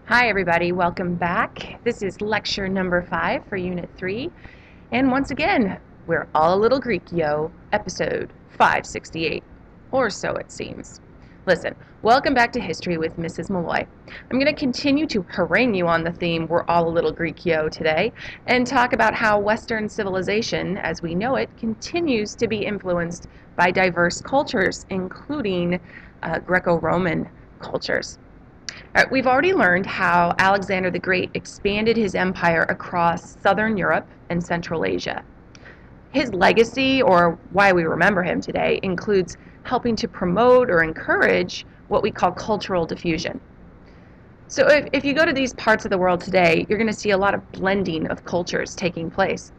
Hi everybody, welcome back. This is lecture number 5 for Unit 3. And once again, we're all a little Greek, yo. Episode 568. Or so it seems. Listen, welcome back to History with Mrs. Malloy. I'm going to continue to harangue you on the theme we're all a little Greek, yo today, and talk about how Western civilization, as we know it, continues to be influenced by diverse cultures, including Greco-Roman cultures. All right, we've already learned how Alexander the Great expanded his empire across southern Europe and Central Asia. His legacy, or why we remember him today, includes helping to promote or encourage what we call cultural diffusion. So if you go to these parts of the world today, you're going to see a lot of blending of cultures taking place.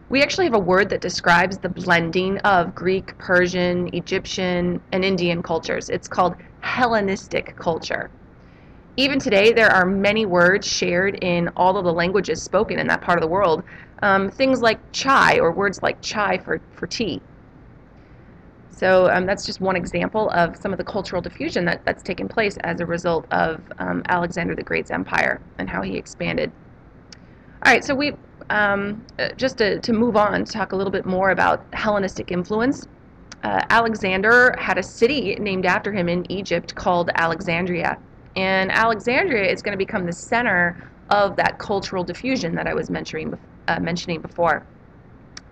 We actually have a word that describes the blending of Greek, Persian, Egyptian, and Indian cultures. It's called Hellenistic culture. Even today, there are many words shared in all of the languages spoken in that part of the world. Things like chai, or words like chai for tea. So that's just one example of some of the cultural diffusion that's taken place as a result of Alexander the Great's empire and how he expanded. All right, so we just to move on, to talk a little bit more about Hellenistic influence. Alexander had a city named after him in Egypt called Alexandria. And Alexandria is going to become the center of that cultural diffusion that I was mentioning before.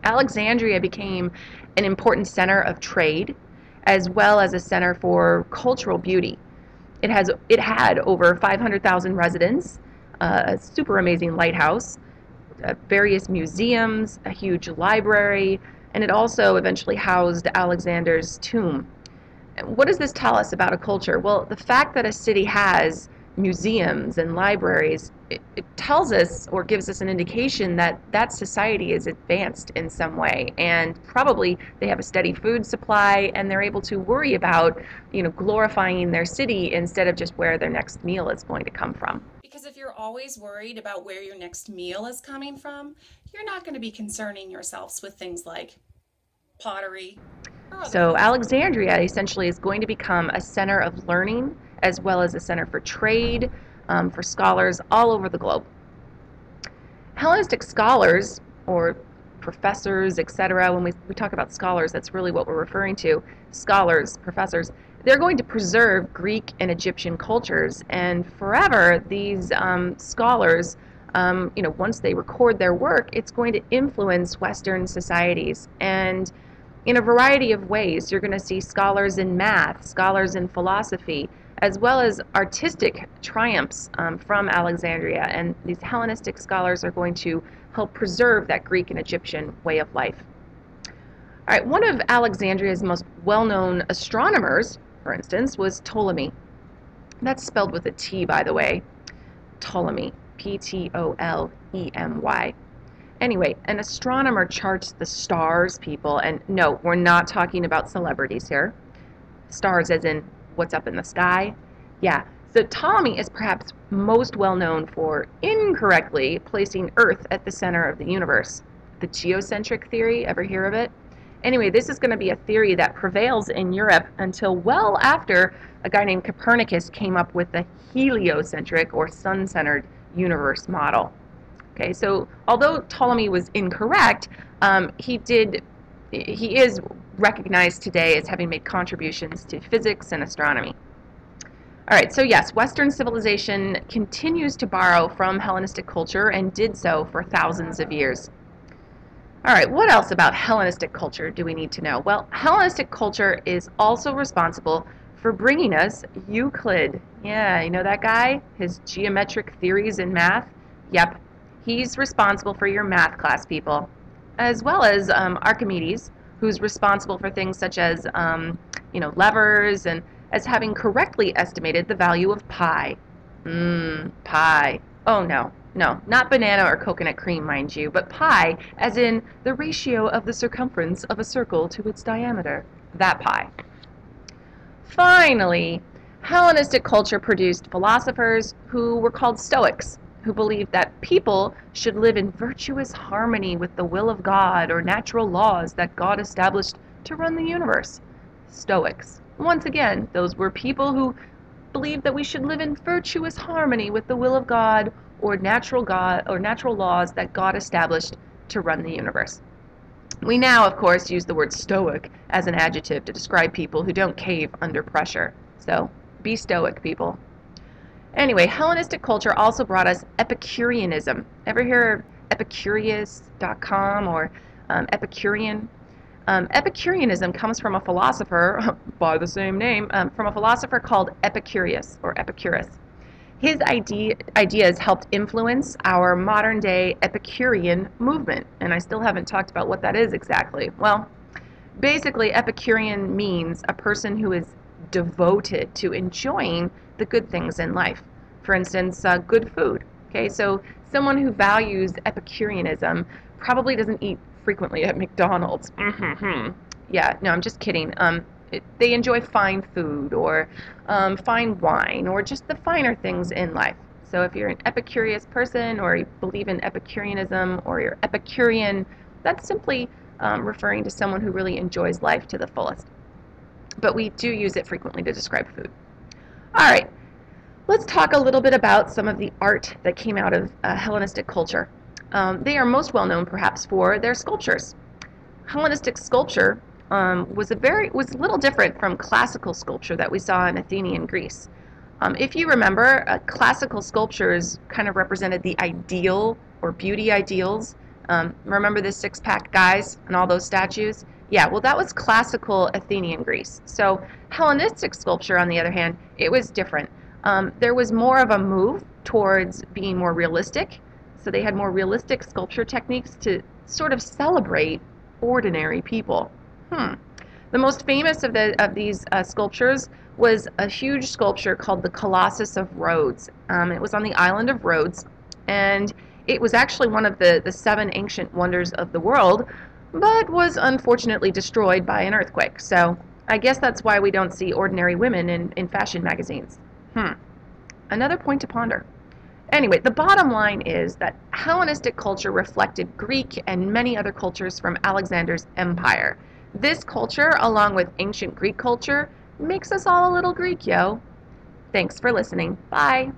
Alexandria became an important center of trade, as well as a center for cultural beauty. It had over 500,000 residents, a super amazing lighthouse, various museums, a huge library, and it also eventually housed Alexander's tomb. What does this tell us about a culture? Well, the fact that a city has museums and libraries, it tells us or gives us an indication that that society is advanced in some way, and probably they have a steady food supply and they're able to worry about, glorifying their city instead of just where their next meal is going to come from. Because if you're always worried about where your next meal is coming from, you're not going to be concerning yourselves with things like pottery or other So things. Alexandria essentially is going to become a center of learning as well as a center for trade, for scholars all over the globe. Hellenistic scholars, or professors, etc., when we talk about scholars, that's really what we're referring to. Scholars, professors, they're going to preserve Greek and Egyptian cultures, and forever these scholars, once they record their work, it's going to influence Western societies. And in a variety of ways, you're going to see scholars in math, scholars in philosophy, as well as artistic triumphs from Alexandria. And these Hellenistic scholars are going to help preserve that Greek and Egyptian way of life. All right, one of Alexandria's most well-known astronomers, for instance, was Ptolemy. That's spelled with a T, by the way. Ptolemy, Ptolemy. Anyway, an astronomer charts the stars, people, and no, we're not talking about celebrities here. Stars as in what's up in the sky. Yeah, so Ptolemy is perhaps most well known for incorrectly placing Earth at the center of the universe. The geocentric theory, ever hear of it? Anyway, this is going to be a theory that prevails in Europe until well after a guy named Copernicus came up with the heliocentric or sun-centered universe model. Okay, so although Ptolemy was incorrect, he is recognized today as having made contributions to physics and astronomy. All right, so yes, Western civilization continues to borrow from Hellenistic culture and did so for thousands of years. All right, what else about Hellenistic culture do we need to know? Well, Hellenistic culture is also responsible for bringing us Euclid. Yeah, you know that guy? His geometric theories in math? Yep. He's responsible for your math class, people, as well as Archimedes, who's responsible for things such as, levers, and as having correctly estimated the value of pi. Pi. Oh, no, not banana or coconut cream, mind you, but pi, as in the ratio of the circumference of a circle to its diameter. That pi. Finally, Hellenistic culture produced philosophers who were called Stoics, who believed that people should live in virtuous harmony with the will of God or natural laws that God established to run the universe. Stoics. Once again, those were people who believed that we should live in virtuous harmony with the will of God or natural laws that God established to run the universe. We now, of course, use the word stoic as an adjective to describe people who don't cave under pressure. So, be stoic, people. Anyway, Hellenistic culture also brought us Epicureanism. Ever hear Epicurious.com or Epicurean? Epicureanism comes from a philosopher by the same name, from a philosopher called Epicurus or Epicurus. His ideas helped influence our modern-day Epicurean movement, and I still haven't talked about what that is exactly. Well, basically, Epicurean means a person who is devoted to enjoying the good things in life. For instance, good food. Okay, so someone who values Epicureanism probably doesn't eat frequently at McDonald's. Yeah, no, I'm just kidding. They enjoy fine food or fine wine or just the finer things in life. So if you're an Epicurious person or you believe in Epicureanism or you're Epicurean, that's simply referring to someone who really enjoys life to the fullest. But we do use it frequently to describe food. All right, let's talk a little bit about some of the art that came out of Hellenistic culture. They are most well known perhaps for their sculptures. Hellenistic sculpture was a little different from classical sculpture that we saw in Athenian Greece. If you remember, classical sculptures kind of represented the ideal or beauty ideals. Remember the six-pack guys and all those statues? Yeah, well, that was classical Athenian Greece. So Hellenistic sculpture, on the other hand, it was different. There was more of a move towards being more realistic. So they had more realistic sculpture techniques to sort of celebrate ordinary people. The most famous of these sculptures was a huge sculpture called the Colossus of Rhodes. It was on the island of Rhodes, and it was actually one of the seven ancient wonders of the world, but was unfortunately destroyed by an earthquake. So I guess that's why we don't see ordinary women in fashion magazines. Another point to ponder. Anyway, the bottom line is that Hellenistic culture reflected Greek and many other cultures from Alexander's empire. This culture, along with ancient Greek culture, makes us all a little Greek, yo. Thanks for listening. Bye.